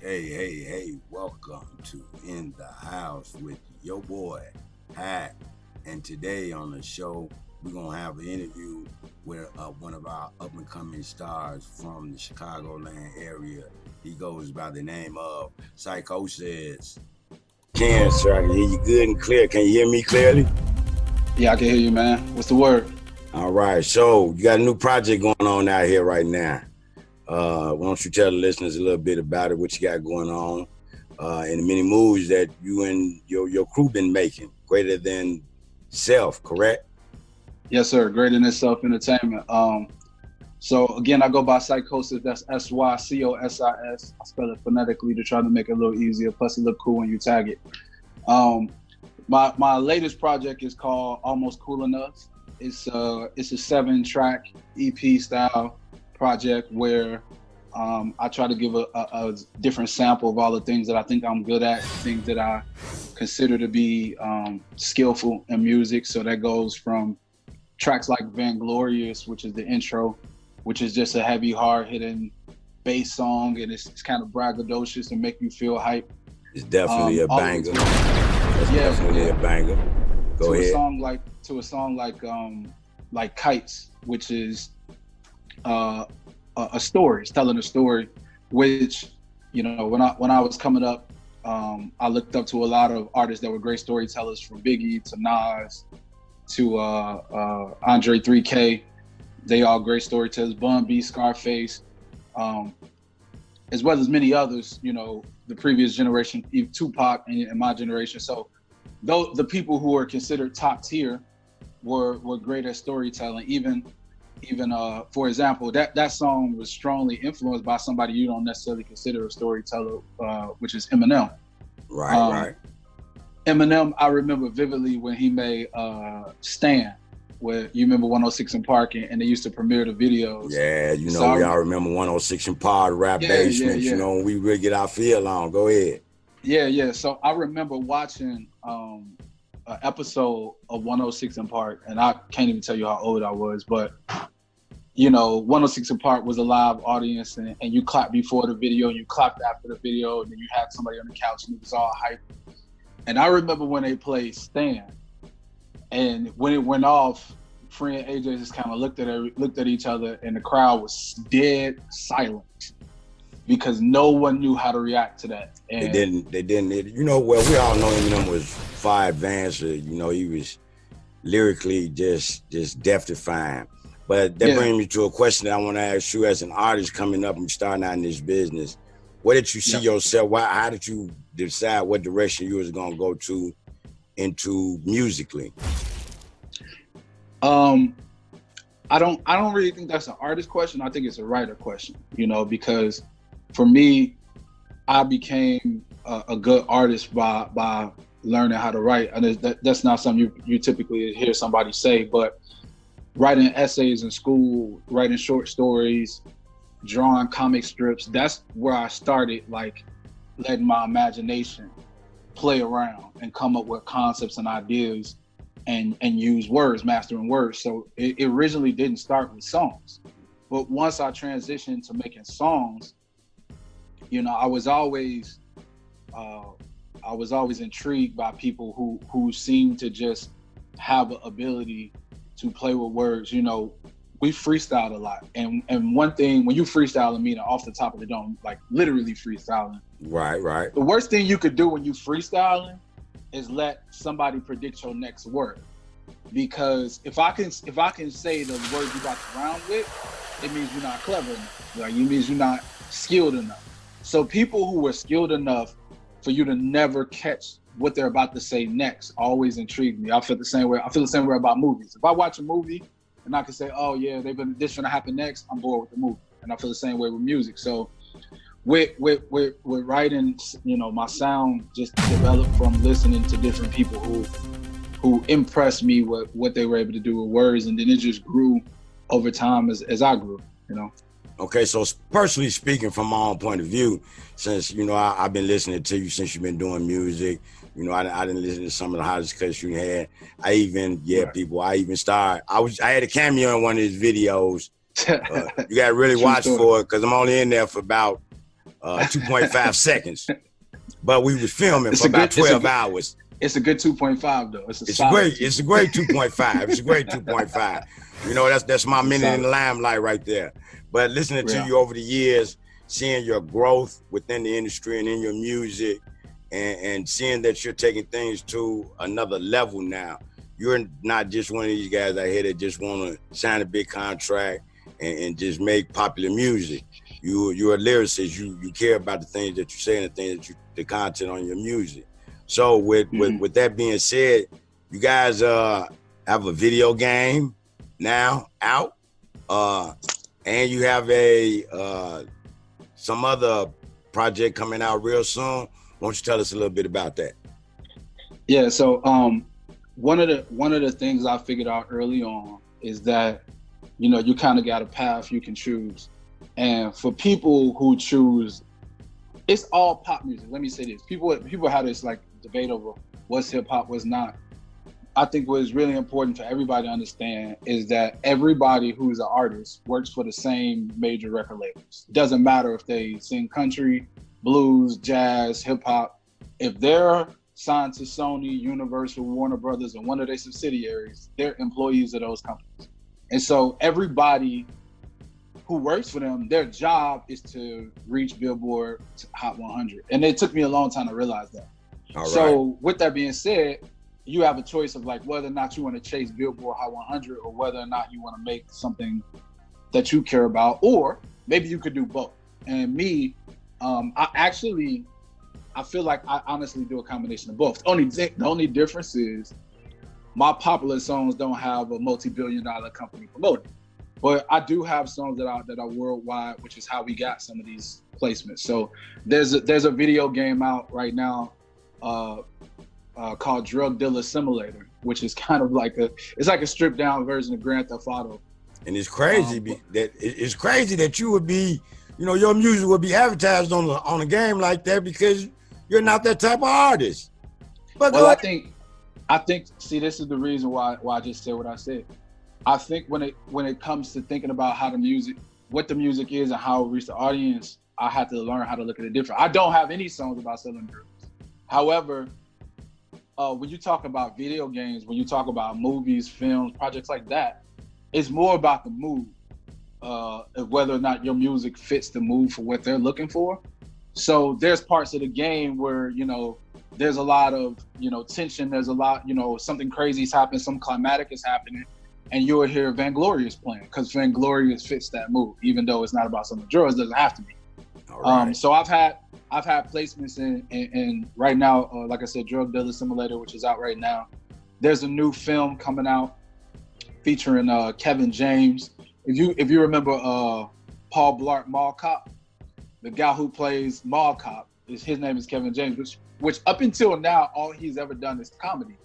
Hey, welcome to In the House with your boy, Hat. And today on the show, we're going to have an interview with one of our up and coming stars from the Chicagoland area. He goes by the name of Sycosis. Ken, sir, I can hear you good and clear. Can you hear me clearly? Yeah, I can hear you, man. What's the word? All right, so you got a new project going on out here right now. Why don't you tell the listeners a little bit about it, what you got going on, and the many moves that you and your crew been making, greater than self, correct? Yes, sir. Great in itself entertainment. So again, I go by Sycosis. That's Sycosis. I spell it phonetically to try to make it a little easier. Plus, it look cool when you tag it. Um, my latest project is called Almost Cool Enough. It's a 7-track EP style project where I try to give a different sample of all the things that I think I'm good at, things that I consider to be skillful in music. So that goes from tracks like Vanglorious, which is the intro, which is just a heavy, hard-hitting bass song, and it's kind of braggadocious and make you feel hype. It's definitely a banger. A banger. Go ahead. To a song like Kites, which is a story. It's telling a story, which, you know, when I was coming up, I looked up to a lot of artists that were great storytellers, from Biggie to Nas to Andre 3K. They all great storytellers. Bun B, Scarface, as well as many others. You know, the previous generation, Tupac and my generation. So, though the people who were considered top tier were great at storytelling. Even for example, that song was strongly influenced by somebody you don't necessarily consider a storyteller, which is Eminem. Right. Eminem, I remember vividly when he made Stan, where you remember 106 in Park, and they used to premiere the videos. Yeah, we all remember 106 in Park, rap basement, you know, we really get our feel on. Go ahead. Yeah. So I remember watching an episode of 106 in Park, and I can't even tell you how old I was, but you know, 106 in Park was a live audience, and you clapped before the video, you clapped after the video, and then you had somebody on the couch and it was all hype. And I remember when they played Stan, and when it went off, Free and AJ just kind of looked at each other, and the crowd was dead silent because no one knew how to react to that. And they didn't. You know, well, we all know Eminem was far advanced. You know, he was lyrically just death-defying. But that brings me to a question that I want to ask you as an artist coming up and starting out in this business. Where did you see yourself? How did you decide what direction you was going to go into musically? I don't really think that's an artist question. I think it's a writer question, you know, because for me, I became a good artist by learning how to write. And that's not something you typically hear somebody say, but writing essays in school, writing short stories, drawing comic strips, that's where I started, like, letting my imagination play around and come up with concepts and ideas and use words, mastering words. So it originally didn't start with songs. But once I transitioned to making songs, you know, I was always intrigued by people who seemed to just have an ability to play with words. You know, we freestyled a lot, and one thing, when you freestyle, I mean off the top of the dome, like literally freestyling. Right. The worst thing you could do when you freestyling is let somebody predict your next word, because if I can say the words you got to round with, it means you're not clever enough. Like, it means you're not skilled enough. So people who were skilled enough for you to never catch what they're about to say next always intrigued me. I feel the same way about movies. If I watch a movie and I can say, oh yeah, this gonna happen next, I'm bored with the movie. And I feel the same way with music. So with writing, you know, my sound just developed from listening to different people who impressed me with what they were able to do with words, and then it just grew over time as I grew, you know. Okay, so personally speaking, from my own point of view, since, you know, I've been listening to you since you've been doing music, you know, I didn't listen to some of the hottest cuts you had. I even had a cameo in one of his videos. You got to really watch for it, because I'm only in there for about 2.5 seconds. But we was filming for about 12 hours. It's a good 2.5 though. It's a great 2.5. It's a great 2.5. You know, that's my minute in the limelight right there. But listening to you over the years, seeing your growth within the industry and in your music, and seeing that you're taking things to another level now. You're not just one of these guys out here that just want to sign a big contract and just make popular music. You're a lyricist. You care about the things that you say and the things that the content on your music. So with that being said, you guys have a video game now out, and you have some other project coming out real soon. Why don't you tell us a little bit about that? Yeah. So one of the things I figured out early on is that, you know, you kind of got a path you can choose, and for people who choose, it's all pop music. Let me say this: people have this like debate over what's hip hop, what's not. I think what is really important for everybody to understand is that everybody who's an artist works for the same major record labels. Doesn't matter if they sing country, blues, jazz, hip hop. If they're signed to Sony, Universal, Warner Brothers, and one of their subsidiaries, they're employees of those companies. And so everybody who works for them, their job is to reach Billboard Hot 100. And it took me a long time to realize that. All so right. With that being said, you have a choice of like whether or not you want to chase Billboard Hot 100 or whether or not you want to make something that you care about, or maybe you could do both. And me, I feel like I honestly do a combination of both. The only difference is my popular songs don't have a multi-billion-dollar company promoting. But I do have songs that are worldwide, which is how we got some of these placements. So there's a video game out right now called Drug Dealer Simulator, which is kind of like a stripped down version of Grand Theft Auto. And it's crazy that you would be, you know, your music would be advertised on a game like that because you're not that type of artist. But well, I think. See, this is the reason why I just said what I said. I think when it comes to thinking about what the music is and how it reaches the audience, I have to learn how to look at it different. I don't have any songs about selling drugs. However, when you talk about video games, when you talk about movies, films, projects like that, it's more about the mood, of whether or not your music fits the mood for what they're looking for. So there's parts of the game where, you know, there's a lot of, you know, tension. There's a lot, you know, something crazy is happening, some climatic is happening, and you'll hear Vanglorious playing because Vanglorious fits that mood, even though it's not about some drugs. Doesn't have to be. All right. So I've had placements in right now, like I said, Drug Dealer Simulator, which is out right now. There's a new film coming out featuring Kevin James. If you remember Paul Blart Mall Cop, the guy who plays Mall Cop, his name is Kevin James, which up until now all he's ever done is comedy.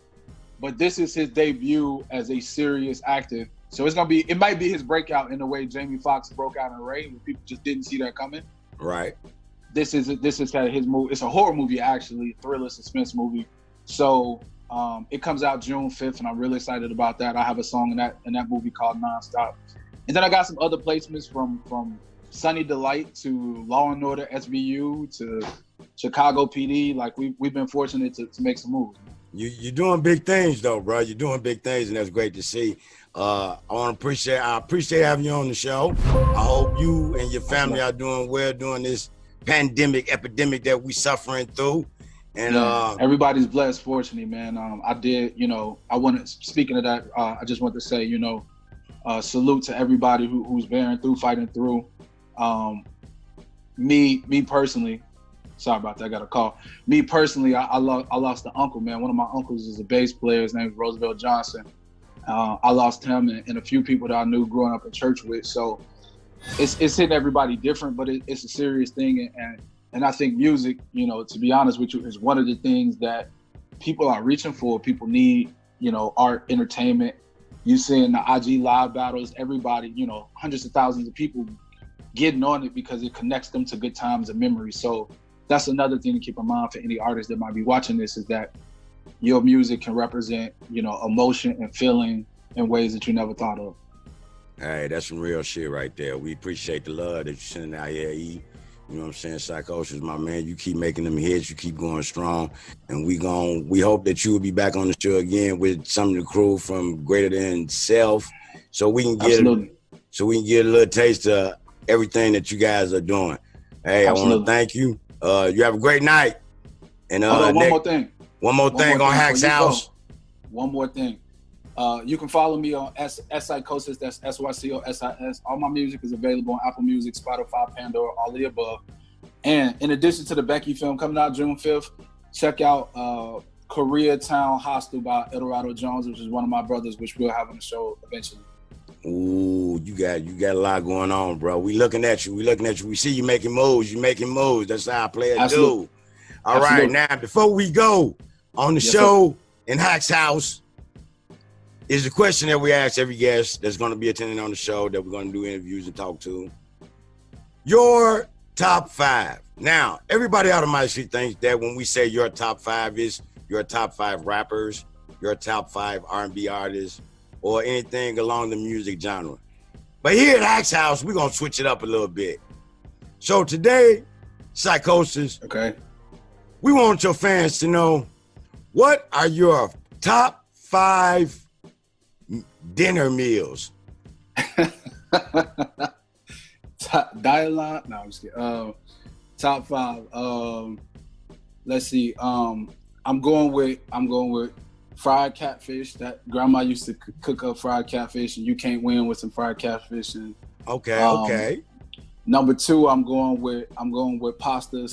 But this is his debut as a serious actor. So it might be his breakout in the way Jamie Foxx broke out in Ray, where people just didn't see that coming. Right. This is kind of his movie. It's a horror movie, actually, thriller suspense movie. So it comes out June 5th, and I'm really excited about that. I have a song in that movie called Nonstop. And then I got some other placements from Sunny Delight to Law and Order SVU to Chicago PD. Like we've been fortunate to make some moves. You're doing big things though, bro. You're doing big things, and that's great to see. I appreciate having you on the show. I hope you and your family are doing well during this epidemic that we suffering through. And everybody's blessed, fortunately, man. Speaking of that, I just want to say, salute to everybody who's fighting through. Me personally, sorry about that, I got a call. Me personally, I lost an uncle, man. One of my uncles is a bass player. His name is Roosevelt Johnson. I lost him and a few people that I knew growing up in church with. So it's hitting everybody different, but it's a serious thing. And I think music, to be honest with you, is one of the things that people are reaching for. People need, art, entertainment. You see in the IG live battles, everybody, hundreds of thousands of people getting on it because it connects them to good times and memories. So that's another thing to keep in mind for any artists that might be watching this, is that your music can represent, emotion and feeling in ways that you never thought of. Hey, that's some real shit right there. We appreciate the love that you're sending out here, E. You know what I'm saying? Sycosis, my man. You keep making them hits. You keep going strong. And we hope that you will be back on the show again with some of the crew from Greater Than Self. So we can get Absolutely. a little taste of everything that you guys are doing. Hey, I want to thank you. You have a great night. And hold on, one more thing. One more thing on Hack's House. One more thing. You can follow me on Sycosis. That's SYCOSIS. All my music is available on Apple Music, Spotify, Pandora, all of the above. And in addition to the Becky film coming out June 5th, check out Koreatown Hostel by Eldorado Jones, which is one of my brothers, which we'll have on the show eventually. Ooh, you got a lot going on, bro. We looking at you. We see you making moves. You making moves. That's how I play a dude. All right, now before we go on the show in Hack's House, is the question that we ask every guest that's going to be attending on the show that we're going to do interviews and talk to. Your top 5. Now, everybody automatically thinks that when we say your top 5 is your top 5 rappers, your top 5 R&B artists, or anything along the music genre. But here at Hack's House, we're going to switch it up a little bit. So today, Sycosis, we want your fans to know, what are your top 5 dinner meals? Dialogue? No, I'm just kidding. Top 5. Let's see. I'm going with fried catfish. That grandma used to cook up fried catfish, and you can't win with some fried catfish. And okay. Number 2, I'm going with pasta /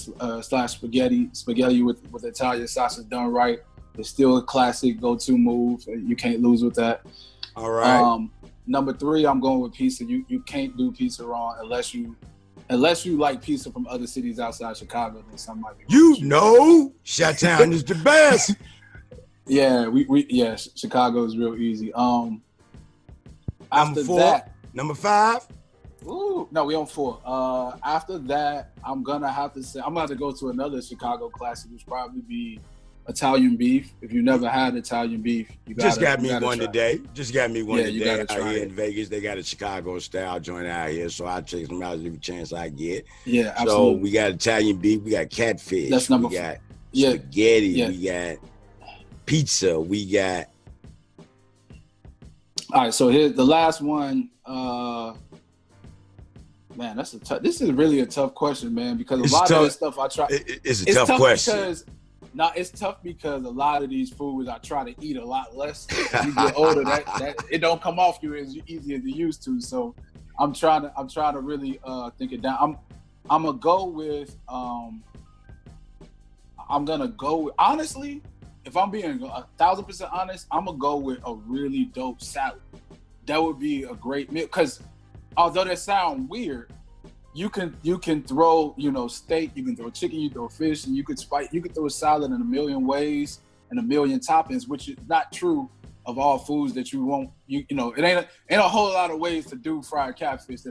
spaghetti with Italian sausage done right. It's still a classic go-to move. You can't lose with that. All right. Number 3, I'm going with pizza. You can't do pizza wrong unless you like pizza from other cities outside Chicago. Then something might be Chi-Town is the best. Yeah, Chicago is real easy. After that, number 5. Ooh, no, we on 4. After that, I'm gonna have to go to another Chicago classic, which probably be Italian beef. If you never had Italian beef, you got me one today. Just got me one today out here in Vegas. They got a Chicago style joint out here, so I check them out every chance I get. Yeah, absolutely. So we got Italian beef, we got catfish, that's number we got spaghetti, we got pizza, we got. All right, so here's the last one. Man, this is really a tough question, man, because a lot of this stuff I try. It's a tough question. It's tough because a lot of these foods I try to eat a lot less. As you get older, that it don't come off you as easy as it used to. So I'm trying to really think it down. I'm gonna go with honestly, if I'm being 1,000% honest, I'm gonna go with a really dope salad. That would be a great meal, because although that sounds weird, you can throw, steak, you can throw chicken, you throw fish, and you could throw a salad in a million ways and a million toppings, which is not true of all foods that you won't. It ain't a whole lot of ways to do fried catfish.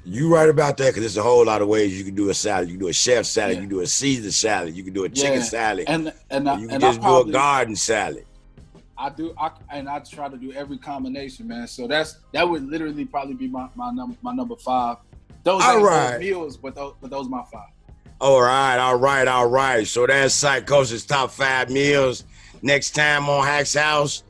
You right about that, because there's a whole lot of ways you can do a salad. You can do a chef salad, you can do a Caesar salad, you can do a chicken salad, and you can just do a garden salad. I try to do every combination, man. So that would literally probably be my number 5. Those ain't meals, but those my 5. All right. So that's Sycosis top 5 meals. Next time on Hack's House,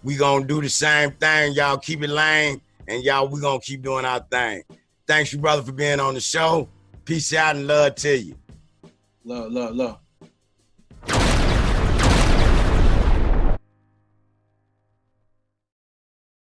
we gonna do the same thing. Y'all keep it lame, and we gonna keep doing our thing. Thanks you, brother, for being on the show. Peace out and love to you. Love.